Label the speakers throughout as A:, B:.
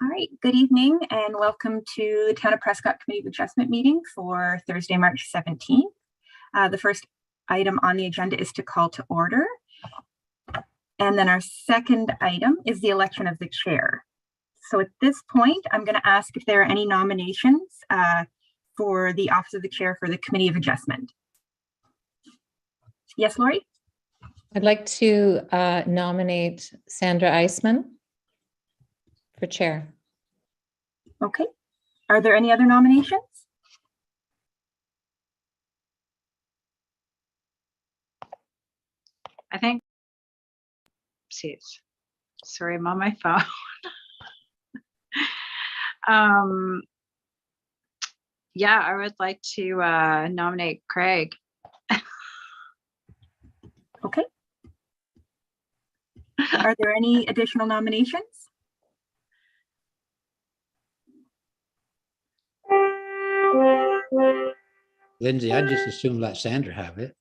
A: All right, good evening and welcome to the Town of Prescott Committee of Adjustment meeting for Thursday, March 17th. The first item on the agenda is to call to order. And then our second item is the election of the chair. So at this point, I'm going to ask if there are any nominations for the office of the chair for the Committee of Adjustment. Yes, Lori?
B: I'd like to nominate Sandra Eisman for chair.
A: Okay. Are there any other nominations?
C: I think, sorry, I'm on my phone. Yeah, I would like to nominate Craig.
A: Okay. Are there any additional nominations?
D: Lindsay, I just assume let Sandra have it.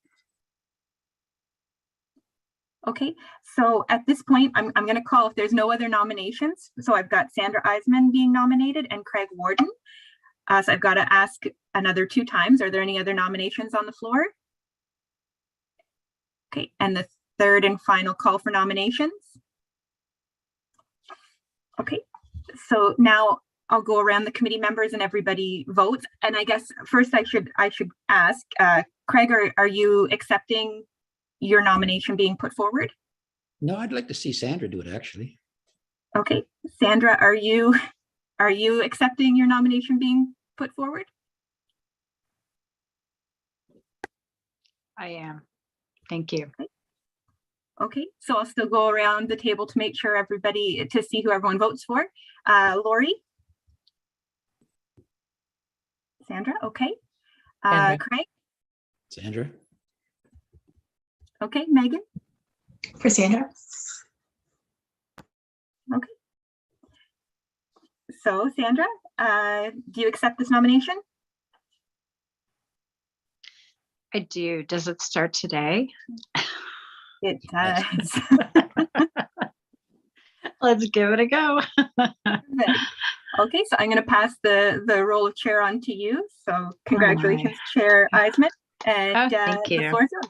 A: Okay, so at this point, I'm going to call if there's no other nominations. So I've got Sandra Eisman being nominated and Craig Warden. So I've got to ask another 2 times. Are there any other nominations on the floor? Okay, and the third and final call for nominations. Okay, so now I'll go around the committee members and everybody votes. And I guess first I should ask, Craig, are you accepting your nomination being put forward?
D: No, I'd like to see Sandra do it, actually.
A: Okay, Sandra, are you accepting your nomination being put forward?
C: I am. Thank you.
A: Okay, so I'll still go around the table to make sure to see who everyone votes for. Lori? Sandra, okay.
B: Sandra.
A: Craig?
D: Sandra?
A: Okay, Megan?
E: For Sandra.
A: Okay. So Sandra, do you accept this nomination?
C: I do. Does it start today?
A: It does.
C: Let's give it a go.
A: Okay, so I'm going to pass the role of chair on to you. So congratulations, Chair Eisman. And
C: thank you.
A: The floor is yours.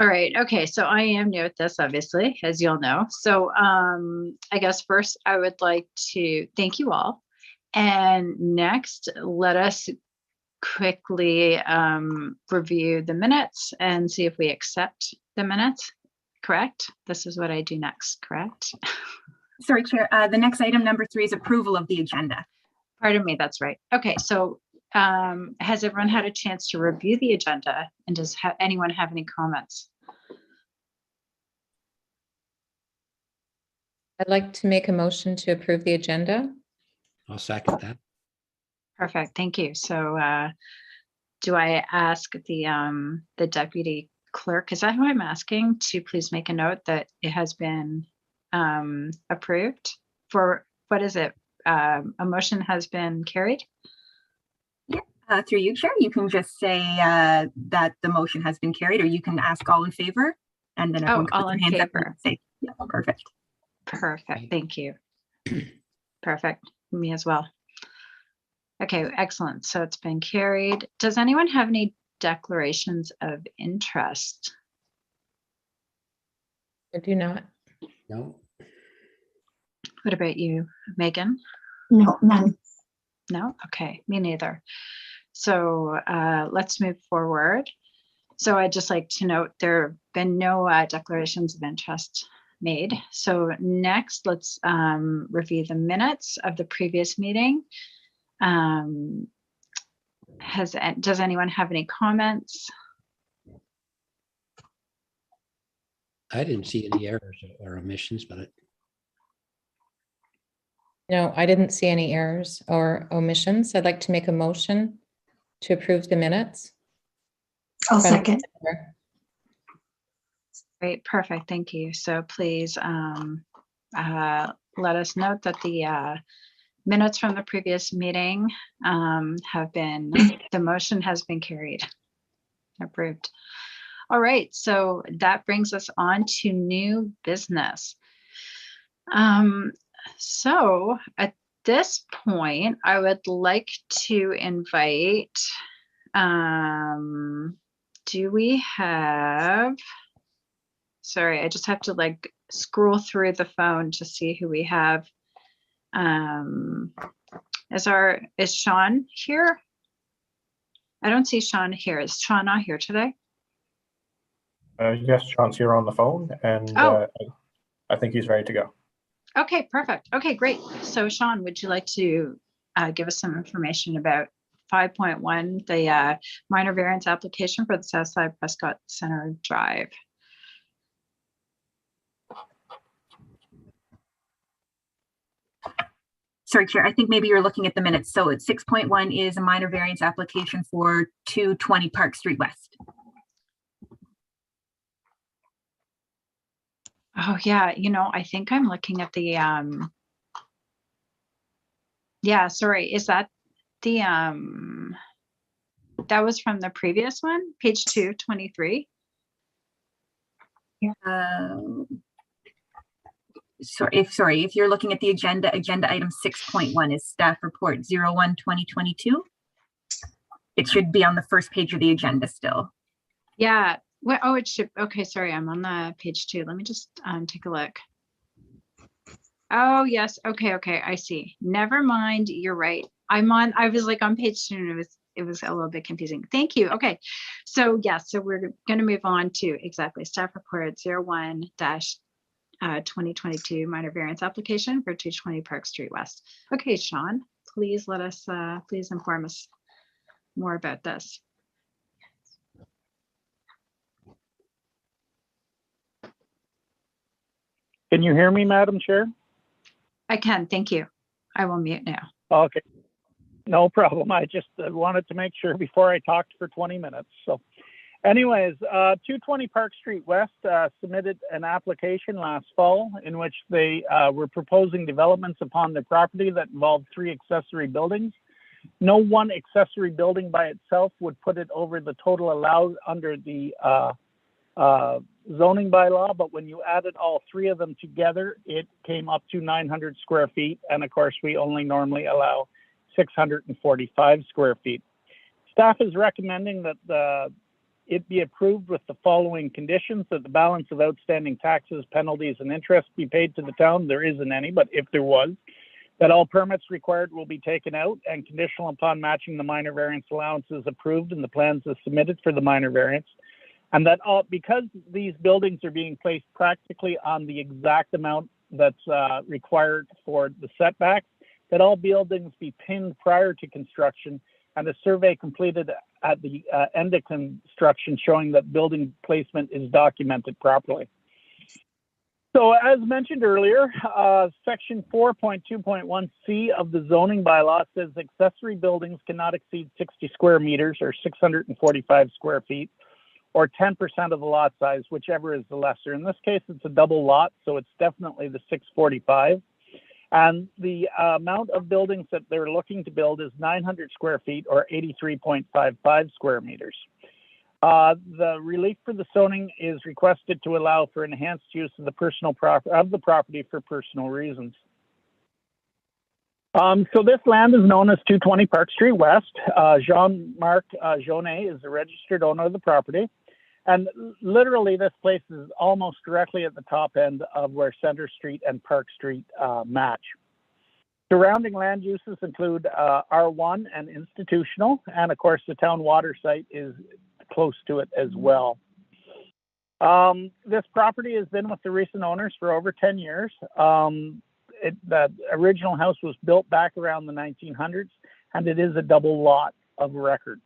C: All right. Okay. So I am new at this, obviously, as you'll know. So I guess first I would like to thank you all. And next, let us quickly review the minutes and see if we accept the minutes. Correct? This is what I do next, correct?
A: Sorry, Chair. The next item, number 3, is approval of the agenda.
C: Pardon me. That's right. Okay. So has everyone had a chance to review the agenda, and does anyone have any comments?
B: I'd like to make a motion to approve the agenda.
D: I'll second that.
C: Perfect. Thank you. So do I ask the deputy clerk, is that who I'm asking, to please make a note that it has been approved for, what is it? A motion has been carried?
A: Through you, Chair, you can just say that the motion has been carried, or you can ask all in favor, and then everyone can
C: all
A: put
C: in
A: their hands up
C: favor.
A: and say, yeah, perfect.
C: Perfect. Thank you. Perfect. Me as well. Okay, excellent. So it's been carried. Does anyone have any declarations of interest?
B: I do not.
D: No.
C: What about you, Megan?
E: No, none.
C: No? Okay, me neither. So let's move forward. So I'd just like to note there have been no declarations of interest made. So next, let's review the minutes of the previous meeting. Does anyone have any comments?
D: I didn't see any errors or omissions, but
B: No, I didn't see any errors or omissions. I'd like to make a motion to approve the minutes.
E: I'll second.
C: Great, perfect, thank you. So please let us note that the minutes from the previous meeting the motion has been carried, approved. All right, so that brings us on to new business. So at this point, I would like to invite, do we have, sorry, I just have to like scroll through the phone to see who we have. Is Sean here? I don't see Sean here. Is Sean not here today?
F: Yes, Sean's here on the phone, and
C: Oh.
F: I think he's ready to go.
C: Okay, perfect. Okay, great. So Sean, would you like to give us some information about 5.1, the minor variance application for the Southside Prescott Center Drive?
A: Sorry, Chair, I think maybe you're looking at the minutes. So it's 6.1 is a minor variance application for 220 Park Street West.
C: Oh yeah, I think I'm looking at the yeah, sorry, is that the that was from the previous one, page 223?
A: Sorry, if you're looking at the agenda item 6.1 is staff report 01/2022. It should be on the first page of the agenda still.
C: Yeah. Well, oh, it should. Okay, sorry, I'm on the page 2. Let me just take a look. Oh yes. Okay. I see. Never mind. You're right. I was like on page 2 and it was a little bit confusing. Thank you. Okay. So yeah, so we're going to move on to exactly staff report 01-2022 minor variance application for 220 Park Street West. Okay, Sean, please let us, please inform us more about this.
G: Can you hear me, Madam Chair?
C: I can, thank you. I will mute now.
G: Okay, no problem. I just wanted to make sure before I talked for 20 minutes. So anyways, 220 Park Street West submitted an application last fall in which they were proposing developments upon the property that involved 3 accessory buildings. No one accessory building by itself would put it over the total allowed under the zoning bylaw, but when you added all 3 of them together, it came up to 900 square feet. And of course, we only normally allow 645 square feet. Staff is recommending that it be approved with the following conditions: that the balance of outstanding taxes, penalties, and interest be paid to the town. There isn't any, but if there was, that all permits required will be taken out and conditional upon matching the minor variance allowances approved and the plans as submitted for the minor variance. And that because these buildings are being placed practically on the exact amount that's required for the setbacks, that all buildings be pinned prior to construction and a survey completed at the end of construction showing that building placement is documented properly. So as mentioned earlier, section 4.2.1C of the zoning bylaw says accessory buildings cannot exceed 60 square meters or 645 square feet, or 10% of the lot size, whichever is the lesser. In this case, it's a double lot, so it's definitely the 645. And the amount of buildings that they're looking to build is 900 square feet or 83.55 square meters. The relief for the zoning is requested to allow for enhanced use of the property for personal reasons. So this land is known as 220 Park Street West. Jean-Marc Jaunet is the registered owner of the property. And literally this place is almost directly at the top end of where Center Street and Park Street match. Surrounding land uses include R1 and institutional, and of course the town water site is close to it as well. This property has been with the recent owners for over 10 years. The original house was built back around the 1900s, and it is a double lot of record.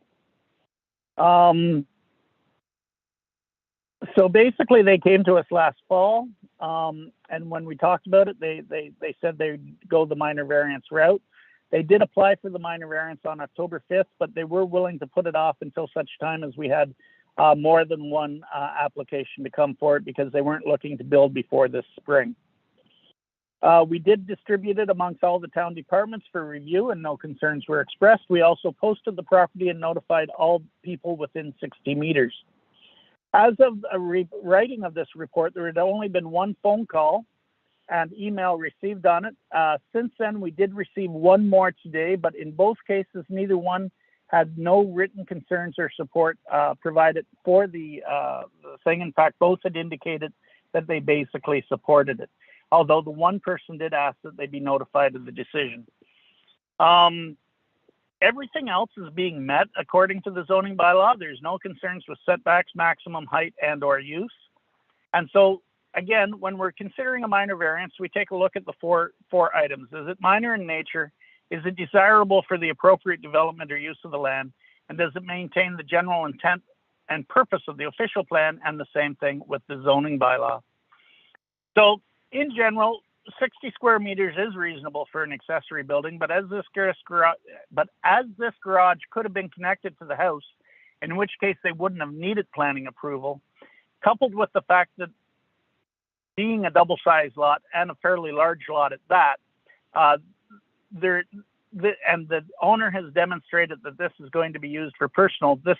G: So basically, they came to us last fall, and when we talked about it, they said they'd go the minor variance route. They did apply for the minor variance on October 5th, but they were willing to put it off until such time as we had more than one application to come forward because they weren't looking to build before this spring. We did distribute it amongst all the town departments for review and no concerns were expressed. We also posted the property and notified all people within 60 meters. As of the writing of this report, there had only been one phone call and email received on it. Since then, we did receive one more today, but in both cases, neither one had no written concerns or support provided for the thing. In fact, both had indicated that they basically supported it, although the one person did ask that they be notified of the decision. Everything else is being met according to the zoning bylaw. There's no concerns with setbacks, maximum height, and or use. And so, again, when we're considering a minor variance, we take a look at the four items. Is it minor in nature? Is it desirable for the appropriate development or use of the land? And does it maintain the general intent and purpose of the official plan? And the same thing with the zoning bylaw. So in general, 60 square meters is reasonable for an accessory building, but as this garage could have been connected to the house, in which case they wouldn't have needed planning approval, coupled with the fact that being a double-sized lot and a fairly large lot at that, and the owner has demonstrated that this is going to be used for personal, this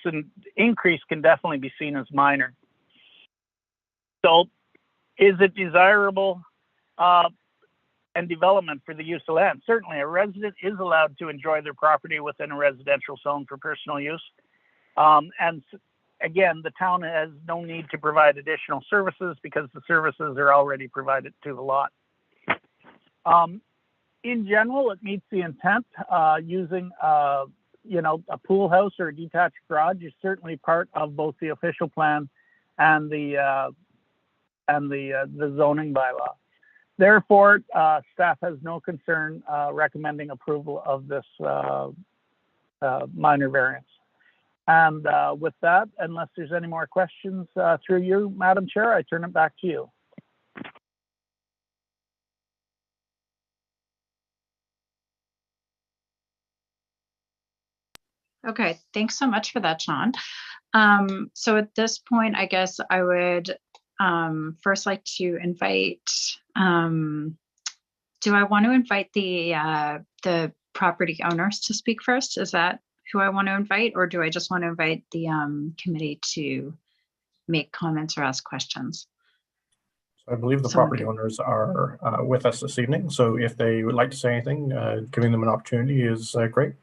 G: increase can definitely be seen as minor. So is it desirable and development for the use of land? Certainly, a resident is allowed to enjoy their property within a residential zone for personal use. And again, the town has no need to provide additional services because the services are already provided to the lot. In general, it meets the intent. Using a pool house or a detached garage is certainly part of both the official plan and the zoning bylaw. Therefore, staff has no concern recommending approval of this minor variance. And with that, unless there's any more questions through you, Madam Chair, I turn it back to you.
C: Okay, thanks so much for that, Sean. So at this point, I guess I would first like to invite, do I want to invite the property owners to speak first? Is that who I want to invite, or do I just want to invite the committee to make comments or ask questions?
F: So I believe the property owners are with us this evening. So if they would like to say anything, giving them an opportunity is great.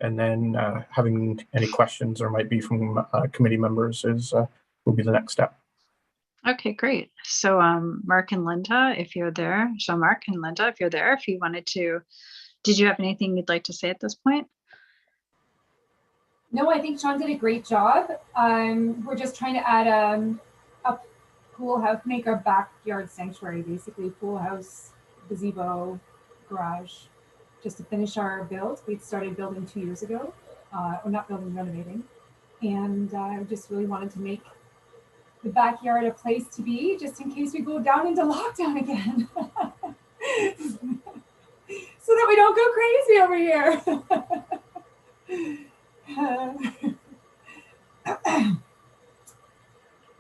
F: And then having any questions or might be from committee members will be the next step.
C: Okay, great. So Mark and Linda, if you're there, Jean-Marc and Linda, if you're there, if you wanted to, did you have anything you'd like to say at this point?
H: No, I think Sean did a great job. We're just trying to add a pool house, make our backyard sanctuary, basically pool house, gazebo, garage, just to finish our build. We started building 2 years ago, or not building, renovating. And I just really wanted to make the backyard a place to be, just in case we go down into lockdown again. So that we don't go crazy over here.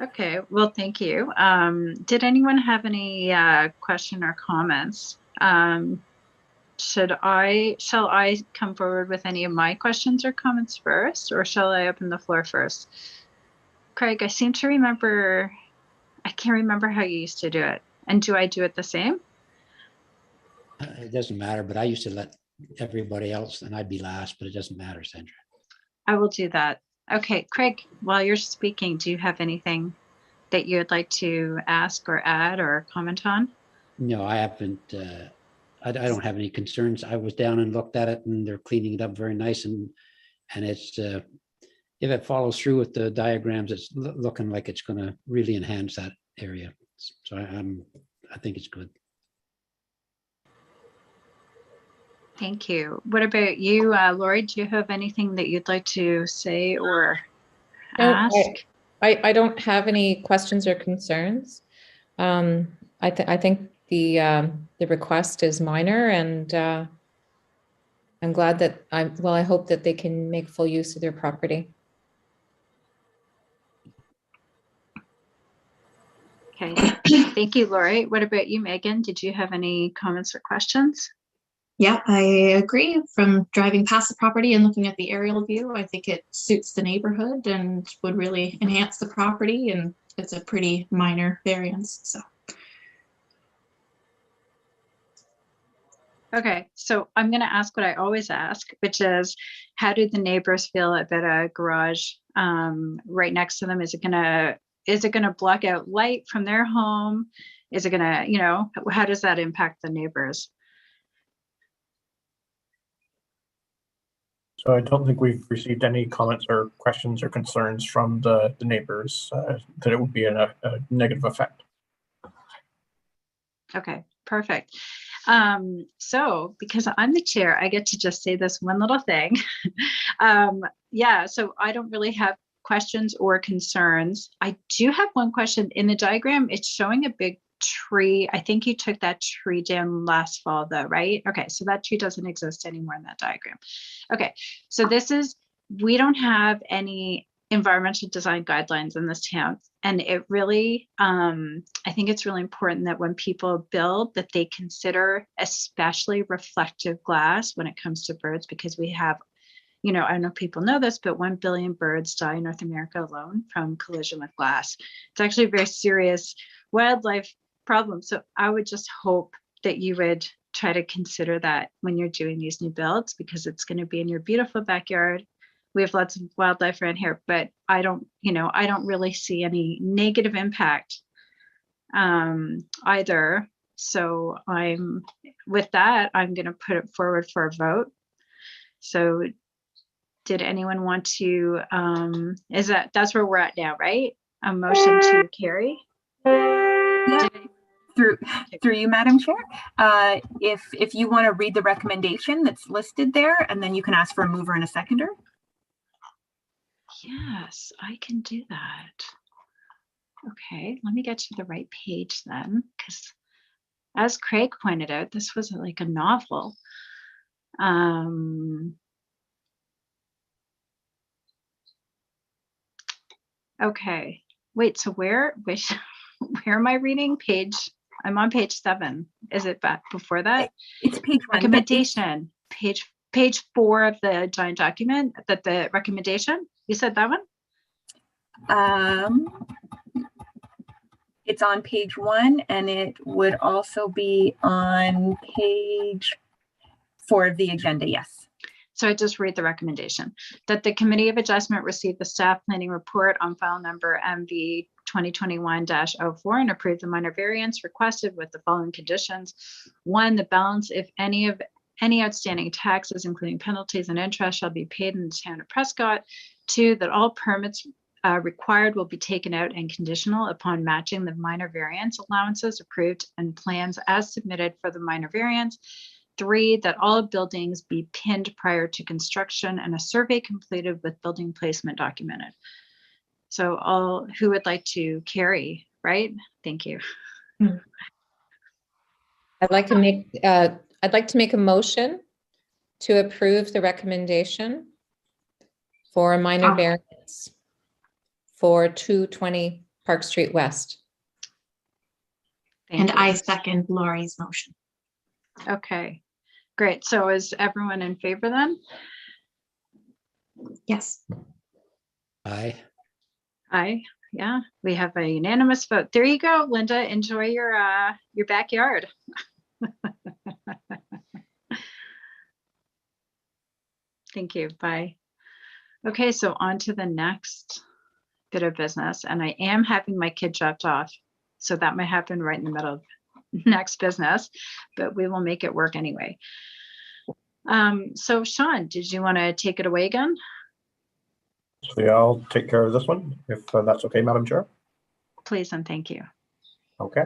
C: Okay, well, thank you. Did anyone have any question or comments? Shall I come forward with any of my questions or comments first, or shall I open the floor first? Craig, I seem to remember, I can't remember how you used to do it. And do I do it the same?
D: It doesn't matter, but I used to let everybody else and I'd be last, but it doesn't matter, Sandra.
C: I will do that. Okay, Craig, while you're speaking, do you have anything that you'd like to ask or add or comment on?
D: No, I haven't. I don't have any concerns. I was down and looked at it and they're cleaning it up very nice. And it's, if it follows through with the diagrams, it's looking like it's going to really enhance that area. So I think it's good.
C: Thank you. What about you, Lori? Do you have anything that you'd like to say or ask?
B: I don't have any questions or concerns. I think the request is minor, and I'm glad that I hope that they can make full use of their property.
C: Okay, thank you, Lori. What about you, Megan? Did you have any comments or questions?
E: Yeah, I agree. From driving past the property and looking at the aerial view, I think it suits the neighborhood and would really enhance the property, and it's a pretty minor variance. So
C: Okay, so I'm going to ask what I always ask, which is, how do the neighbors feel about a garage right next to them? Is it gonna block out light from their home? Is it gonna, how does that impact the neighbors?
F: So I don't think we've received any comments or questions or concerns from the neighbors that it would be a negative effect.
C: Okay, perfect. So because I'm the chair, I get to just say this one little thing. Yeah, so I don't really have questions or concerns. I do have one question. In the diagram, it's showing a big tree. I think you took that tree down last fall though, right? Okay, so that tree doesn't exist anymore in that diagram. Okay, so we don't have any environmental design guidelines in this town. And it really, I think it's really important that when people build, that they consider especially reflective glass when it comes to birds, because we have, I don't know if people know this, but 1 billion birds die in North America alone from collision with glass. It's actually a very serious wildlife problem. So I would just hope that you would try to consider that when you're doing these new builds, because it's going to be in your beautiful backyard. We have lots of wildlife around here, but I don't really see any negative impact either. So with that, I'm going to put it forward for a vote. So did anyone want to, that's where we're at now, right? A motion to carry?
A: Yeah. Through you, Madam Chair. If you want to read the recommendation that's listed there, and then you can ask for a mover and a seconder.
C: Yes, I can do that. Okay, let me get to the right page then, because as Craig pointed out, this was like a novel. Okay, wait, so where am I reading? I'm on page 7. Is it back before that?
A: It's page 1.
C: Recommendation, page 4 of the giant document, that the recommendation, you said that one?
A: It's on page 1, and it would also be on page 4 of the agenda, yes.
C: So I just read the recommendation that the Committee of Adjustment receive the staff planning report on file number MV 2021-04 and approve the minor variance requested with the following conditions. 1, the balance, if any, of any outstanding taxes, including penalties and interest, shall be paid in the town of Prescott. 2, that all permits required will be taken out and conditional upon matching the minor variance allowances approved and plans as submitted for the minor variance. 3, that all buildings be pinned prior to construction and a survey completed with building placement documented. So who would like to carry, right? Thank you.
B: I'd like to make a motion to approve the recommendation for a minor variance for 220 Park Street West.
E: And I second Laurie's motion.
C: Okay, great. So is everyone in favor then?
E: Yes.
D: Aye.
C: Aye. Yeah, we have a unanimous vote. There you go, Linda. Enjoy your backyard. Thank you. Bye. Okay, so on to the next bit of business, and I am having my kid dropped off, so that might happen right in the middle of next business, but we will make it work anyway. So Sean, did you want to take it away again?
F: So yeah, I'll take care of this one, if that's okay, Madam Chair.
C: Please and thank you.
F: Okay.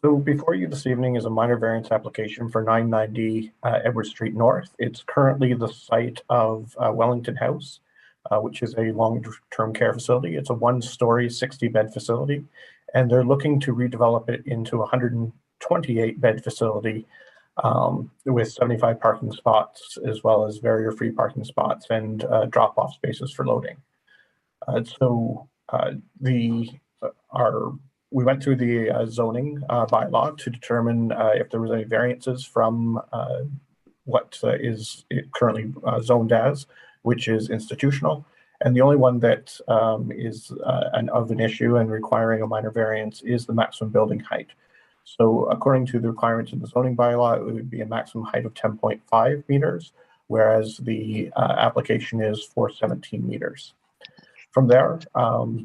F: So before you this evening is a minor variance application for 990 Edward Street North. It's currently the site of Wellington House, which is a long-term care facility. It's a 1-story, 60-bed facility, and they're looking to redevelop it into a 128-bed facility with 75 parking spots, as well as barrier-free parking spots and drop-off spaces for loading. We went through the zoning bylaw to determine if there was any variances from what is currently zoned as, which is institutional. And the only one that is of an issue and requiring a minor variance is the maximum building height. So according to the requirements in the zoning bylaw, it would be a maximum height of 10.5 meters, whereas the application is for 17 meters. From there,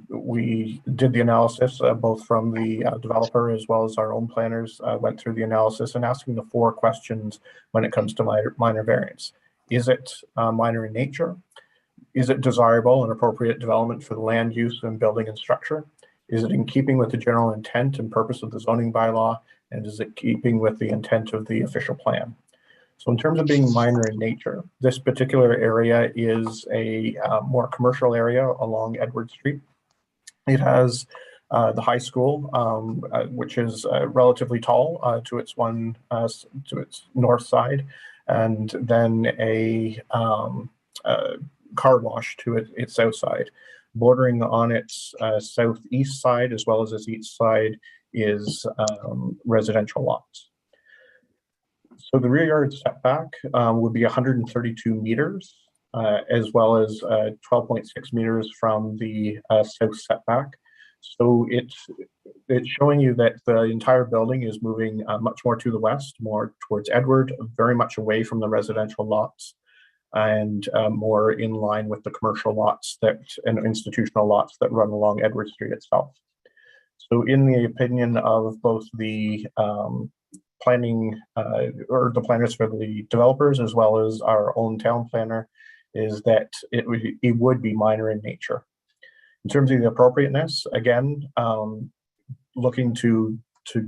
F: we did the analysis, both from the developer as well as our own planners went through the analysis and asking the 4 questions when it comes to minor variance. Is it minor in nature? Is it desirable and appropriate development for the land use and building and structure? Is it in keeping with the general intent and purpose of the zoning bylaw? And is it keeping with the intent of the official plan? So in terms of being minor in nature, this particular area is a more commercial area along Edward Street. It has the high school, which is relatively tall to its north side, and then a car wash to its south side. Bordering on its southeast side as well as its east side is residential lots. So the rear yard setback would be 132 meters, as well as 12.6 meters from the south setback. So it's showing you that the entire building is moving much more to the west, more towards Edward, very much away from the residential lots, and more in line with the commercial lots and institutional lots that run along Edward Street itself. So in the opinion of both the planning or the planners for the developers as well as our own town planner, is that it would be minor in nature. In terms of the appropriateness, again, looking to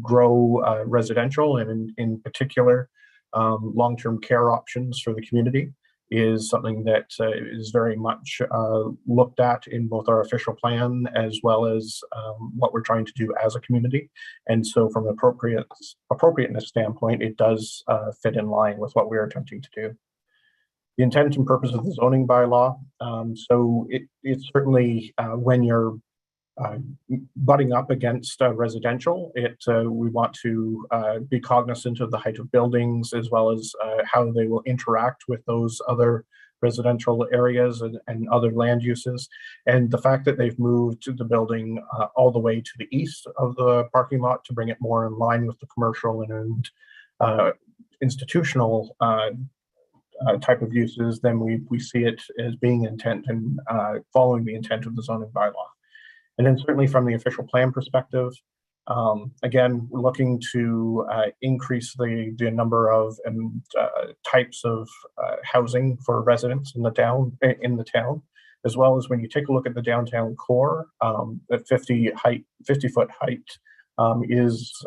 F: grow residential and in particular long-term care options for the community is something that is very much looked at in both our official plan as well as what we're trying to do as a community. And so from an appropriateness standpoint, it does fit in line with what we're attempting to do. The intent and purpose of the zoning bylaw. So it's certainly when you're butting up against residential, we want to be cognizant of the height of buildings as well as how they will interact with those other residential areas and other land uses. And the fact that they've moved the building all the way to the east of the parking lot to bring it more in line with the commercial and institutional type of uses, then we see it as being intent and following the intent of the zoning bylaw. And then certainly from the official plan perspective, again, we're looking to increase the number of types of housing for residents in the town, as well as when you take a look at the downtown core, the 50-foot height is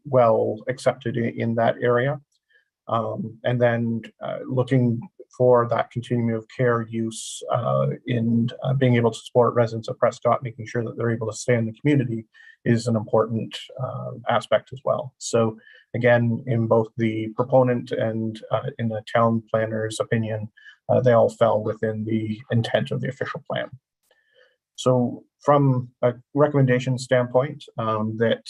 F: well accepted in that area. And then looking for that continuum of care use in being able to support residents of Prescott, making sure that they're able to stay in the community is an important aspect as well. So again, in both the proponent and in the town planner's opinion, they all fell within the intent of the official plan. So from a recommendation standpoint, that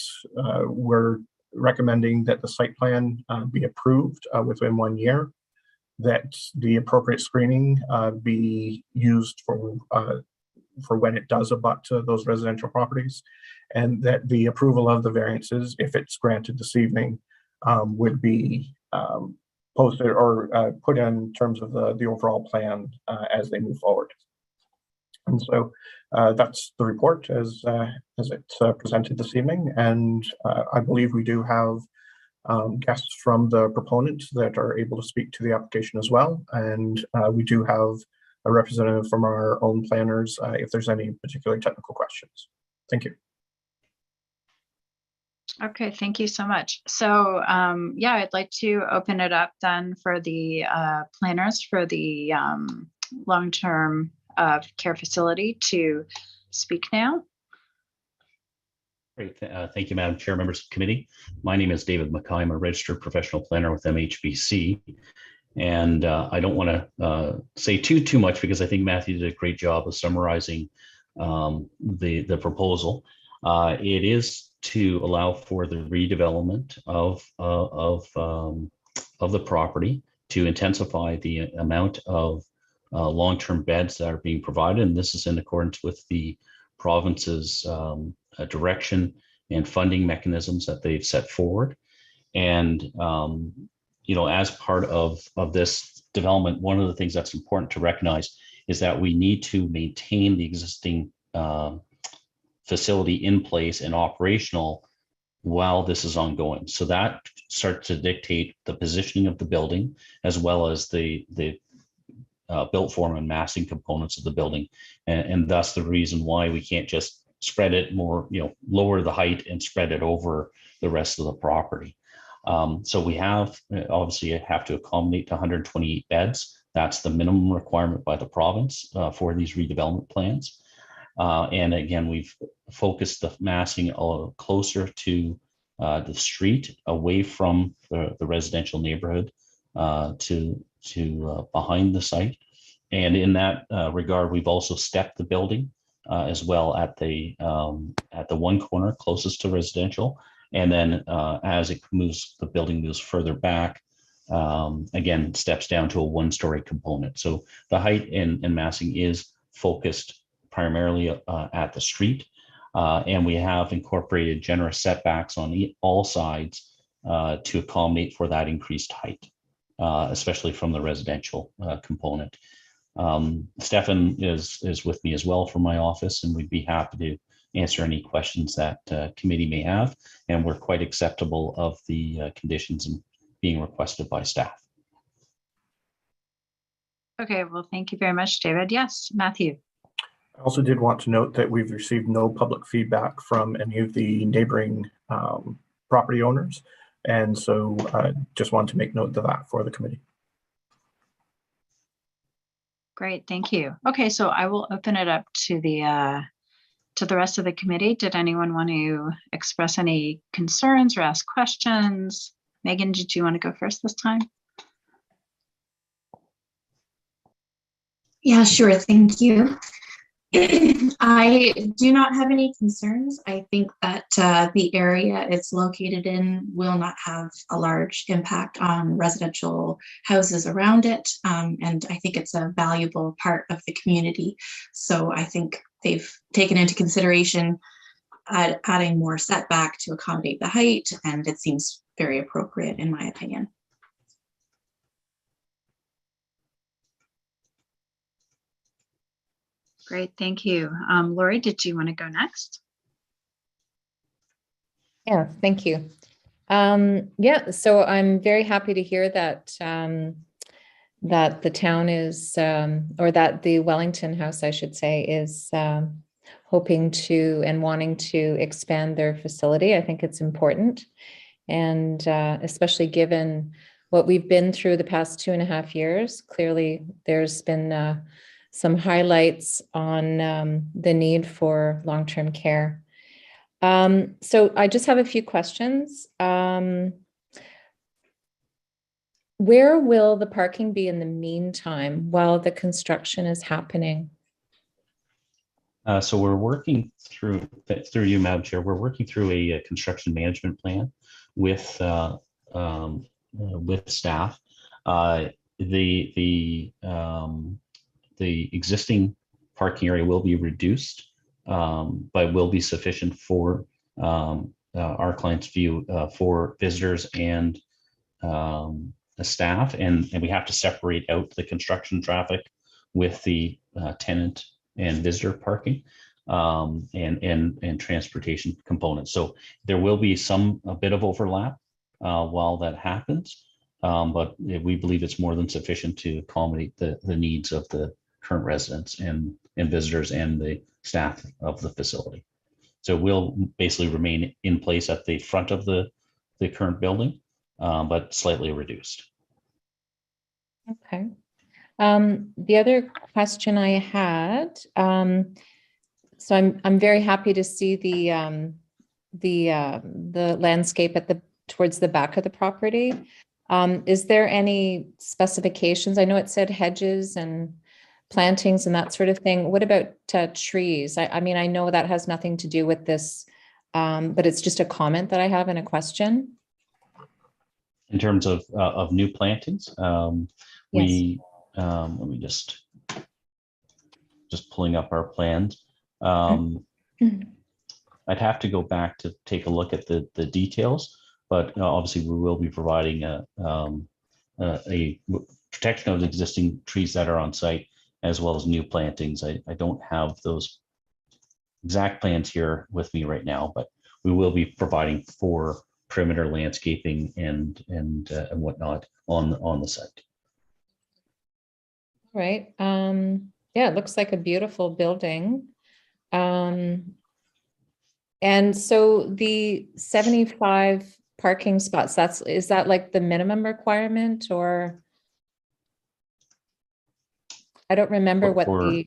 F: we're recommending that the site plan be approved within 1 year, that the appropriate screening be used for when it does abut to those residential properties, and that the approval of the variances, if it's granted this evening, would be posted or put in terms of the overall plan as they move forward. And so that's the report as it's presented this evening. And I believe we do have guests from the proponent that are able to speak to the application as well. And we do have a representative from our own planners if there's any particular technical questions. Thank you.
C: Okay, thank you so much. So yeah, I'd like to open it up then for the planners for the long-term care facility to speak now.
I: Great. Thank you, Madam Chair, members of the committee. My name is David McKay. I'm a registered professional planner with MHBC. And I don't want to say too much because I think Matthew did a great job of summarizing the proposal. It is to allow for the redevelopment of the property to intensify the amount of long-term beds that are being provided. And this is in accordance with the province's direction and funding mechanisms that they've set forward. And, as part of this development, one of the things that's important to recognize is that we need to maintain the existing facility in place and operational while this is ongoing. So that starts to dictate the positioning of the building, as well as the built form and massing components of the building. And thus the reason why we can't just spread it more, lower the height and spread it over the rest of the property. So we obviously have to accommodate 128 beds. That's the minimum requirement by the province for these redevelopment plans. And again, we've focused the massing closer to the street, away from the residential neighborhood, to behind the site. And in that regard, we've also stepped the building as well at the one corner closest to residential. And then as the building moves further back, again, steps down to a one-story component. So the height and massing is focused primarily at the street. And we have incorporated generous setbacks on all sides to accommodate for that increased height, especially from the residential component. Stefan is with me as well from my office, and we'd be happy to answer any questions that committee may have. And we're quite acceptable of the conditions being requested by staff.
C: Okay, well, thank you very much, David. Yes, Matthew.
F: I also did want to note that we've received no public feedback from any of the neighboring property owners. And so just wanted to make note of that for the committee.
C: Great, thank you. Okay, so I will open it up to the rest of the committee. Did anyone want to express any concerns or ask questions? Megan, did you want to go first this time?
E: Yeah, sure. Thank you. I do not have any concerns. I think that the area it's located in will not have a large impact on residential houses around it. And I think it's a valuable part of the community. So I think they've taken into consideration adding more setback to accommodate the height, and it seems very appropriate in my opinion.
C: Great, thank you. Lori, did you want to go next?
B: Yeah, thank you. Yeah, so I'm very happy to hear that that the town is, or that the Wellington House, I should say, is hoping to and wanting to expand their facility. I think it's important, and especially given what we've been through the past 2.5 years. Clearly, there's been some highlights on the need for long-term care. So I just have a few questions. Where will the parking be in the meantime while the construction is happening?
I: So we're working through you, Madam Chair, we're working through a construction management plan with staff. The existing parking area will be reduced, but will be sufficient for our client's view for visitors and the staff. And we have to separate out the construction traffic with the tenant and visitor parking and transportation components. So there will be a bit of overlap while that happens, but we believe it's more than sufficient to accommodate the needs of the current residents and visitors and the staff of the facility. So we'll basically remain in place at the front of the current building, but slightly reduced.
B: Okay. The other question I had, so I'm very happy to see the landscape towards the back of the property. Is there any specifications? I know it said hedges and plantings and that sort of thing. What about trees? I mean, I know that has nothing to do with this, but it's just a comment that I have and a question.
I: In terms of new plantings,
B: Yes.
I: Let me just pulling up our plans. I'd have to go back to take a look at the details, but obviously we will be providing a protection of the existing trees that are on site, as well as new plantings. I don't have those exact plans here with me right now, but we will be providing for perimeter landscaping and whatnot on the site.
B: Right. Yeah, it looks like a beautiful building. And so the 75 parking spots, is that like the minimum requirement, or? I don't remember what
I: for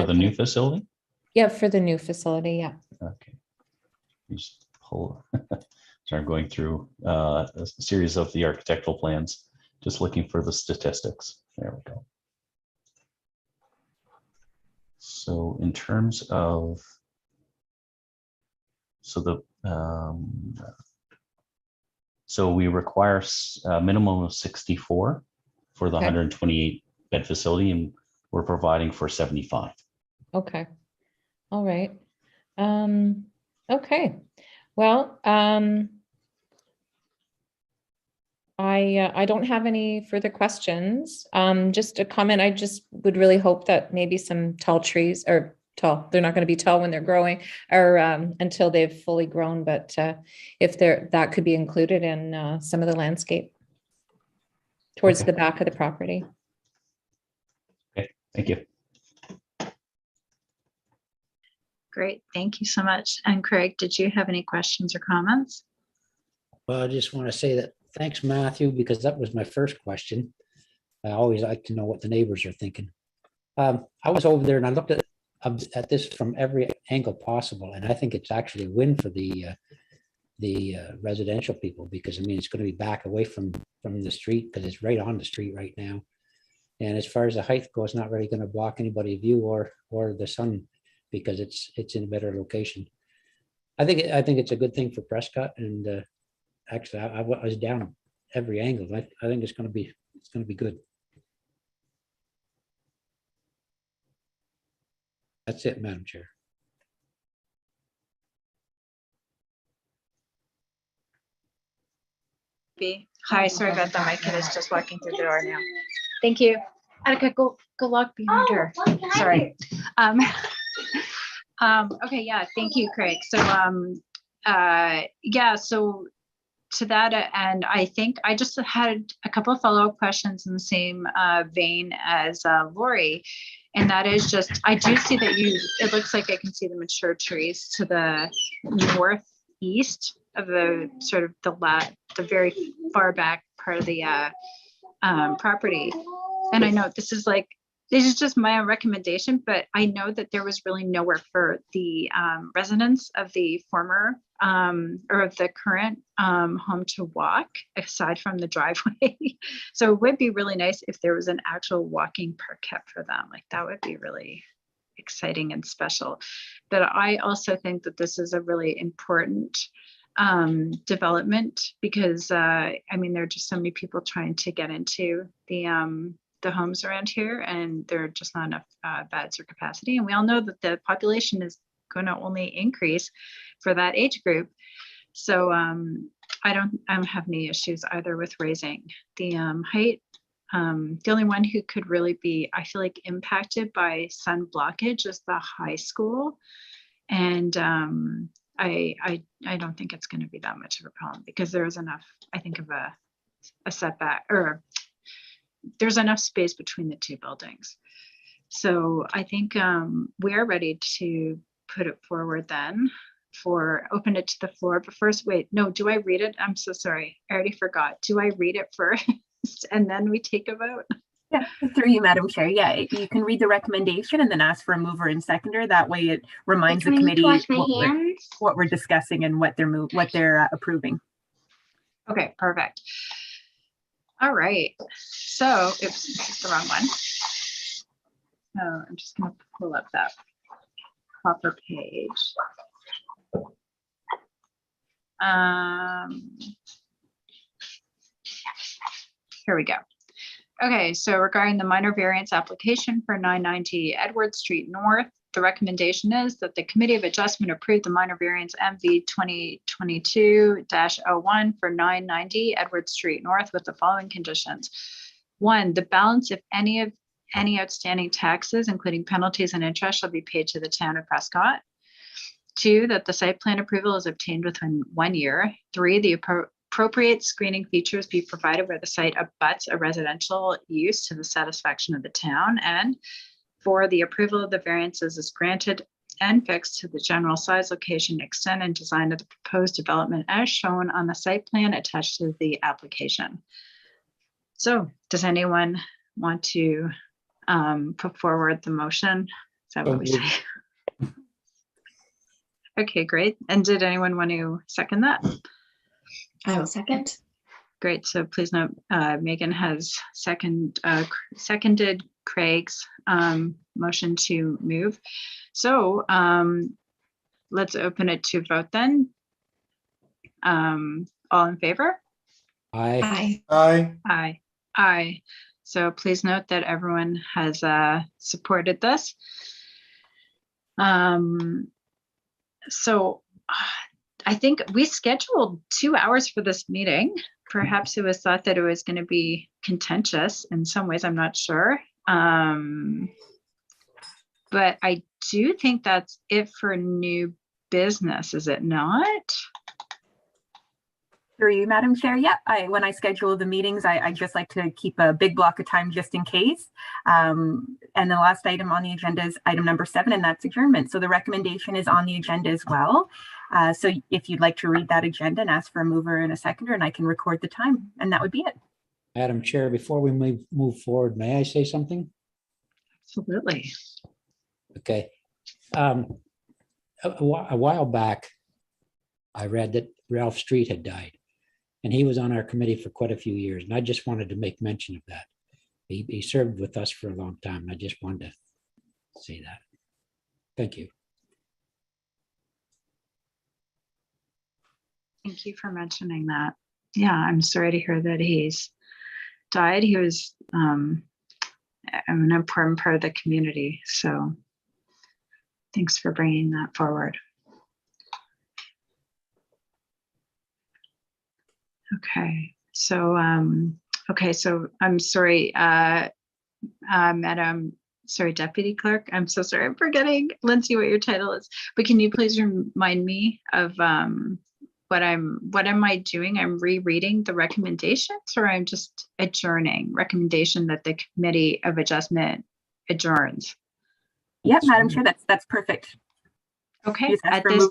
I: the new facility?
B: Yeah, for the new facility, yeah.
I: Okay. Just pull. Sorry, I'm going through a series of the architectural plans, just looking for the statistics. There we go. So in terms of, so we require a minimum of 64 for the
B: Okay.
I: 128 bed facility, and we're providing for 75.
B: Okay. All right. Okay. Well, I don't have any further questions. Just a comment. I just would really hope that maybe some tall trees, or tall, they're not going to be tall when they're growing, or until they've fully grown, but if that could be included in some of the landscape towards
I: Okay.
B: the back of the property.
I: Okay, thank you.
C: Great, thank you so much. And Craig, did you have any questions or comments?
D: Well, I just want to say that thanks, Matthew, because that was my first question. I always like to know what the neighbors are thinking. I was over there and I looked at this from every angle possible, and I think it's actually a win for the residential people, because I mean it's going to be back away from the street, because it's right on the street right now. And as far as the height goes, not really going to block anybody's view or the sun, because it's in a better location. I think it's a good thing for Prescott, and actually I was down every angle. I think it's going to be good. That's it, Madam Chair.
C: Hi, sorry about that. My kid is just walking through the door now. Thank you. Attica, go lock behind her. Sorry. Okay, yeah, thank you, Craig. So yeah, so to that end, I think I just had a couple of follow-up questions in the same vein as Lori. And that is just, I do see that it looks like I can see the mature trees to the northeast of the sort of the very far back part of the property. And I know this is just my own recommendation, but I know that there was really nowhere for the residents of the former or of the current home to walk aside from the driveway. So it would be really nice if there was an actual walking parquet for them. Like that would be really exciting and special. But I also think that this is a really important development, because I mean, there are just so many people trying to get into the homes around here, and there are just not enough beds or capacity. And we all know that the population is going to only increase for that age group. So I don't have any issues either with raising the height. The only one who could really be, I feel like, impacted by sun blockage is the high school. And I don't think it's going to be that much of a problem, because there is enough, I think, of a setback, or there's enough space between the two buildings. So I think we are ready to put it forward then for open it to the floor. But first, wait, no, do I read it? I'm so sorry. I already forgot. Do I read it first and then we take a vote?
A: Yeah, through you, Madam Chair. Yeah, you can read the recommendation and then ask for a mover and seconder. That way it reminds the committee what we're discussing and what they're approving.
C: Okay, perfect. All right. So, oops, this is the wrong one. So I'm just going to pull up that proper page. Here we go. Okay, so regarding the minor variance application for 990 Edward Street North, the recommendation is that the Committee of Adjustment approve the minor variance MV 2022-01 for 990 Edward Street North with the following conditions. 1, the balance, if any, of any outstanding taxes, including penalties and interest, shall be paid to the town of Prescott. 2, that the site plan approval is obtained within 1 year. 3, the appropriate screening features be provided where the site abuts a residential use to the satisfaction of the town. And 4, the approval of the variances is granted and fixed to the general size, location, extent, and design of the proposed development as shown on the site plan attached to the application. So does anyone want to put forward the motion? Is that what we say? Okay, great. And did anyone want to second that?
E: I will second.
C: Great. So please note, Megan has seconded Craig's motion to move. So let's open it to vote then. All in favor?
D: Aye.
E: Aye.
C: Aye. Aye. So please note that everyone has supported this. So I think we scheduled 2 hours for this meeting. Perhaps it was thought that it was going to be contentious in some ways, I'm not sure. But I do think that's it for new business, is it not?
A: Through you, Madam Chair. Yep. When I schedule the meetings, I just like to keep a big block of time just in case. And the last item on the agenda is item number 7, and that's adjournment. So the recommendation is on the agenda as well. So if you'd like to read that agenda and ask for a mover and a seconder, and I can record the time, and that would be it.
D: Madam Chair, before we move forward, may I say something?
C: Absolutely.
D: Okay. A while back, I read that Ralph Street had died, and he was on our committee for quite a few years. And I just wanted to make mention of that. He served with us for a long time. And I just wanted to say that. Thank you.
C: Thank you for mentioning that. Yeah, I'm sorry to hear that he's died. He was an important part of the community. So thanks for bringing that forward. Okay, so so I'm sorry, Deputy Clerk, I'm so sorry, I'm forgetting, Lindsay, what your title is, but can you please remind me of what am I doing? I'm rereading the recommendations, or I'm just adjourning? Recommendation that the Committee of Adjustment adjourns.
A: Yep, Madam Chair, that's perfect.
C: Okay, at this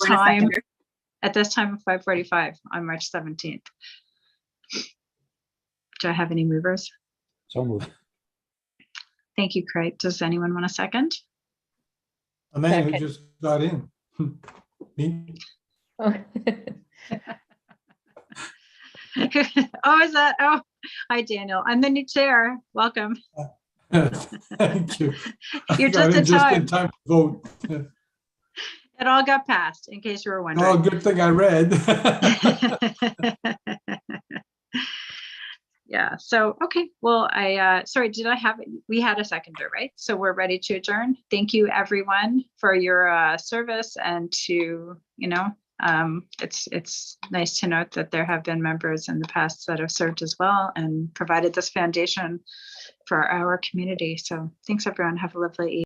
C: time of 5:45 on March 17th. Do I have any movers?
D: So moved.
C: Thank you, Craig. Does anyone want a second?
J: Amanda, who just got in. Me?
C: Oh, is that? Oh, hi, Daniel. I'm the new chair. Welcome.
J: Thank you.
C: You're just in
J: time to vote.
C: It all got passed, in case you were wondering.
J: Oh, good thing I read.
C: Yeah, so, okay, well, sorry, we had a seconder, right? So we're ready to adjourn. Thank you, everyone, for your service, and to, it's nice to note that there have been members in the past that have served as well and provided this foundation for our community. So thanks, everyone. Have a lovely evening.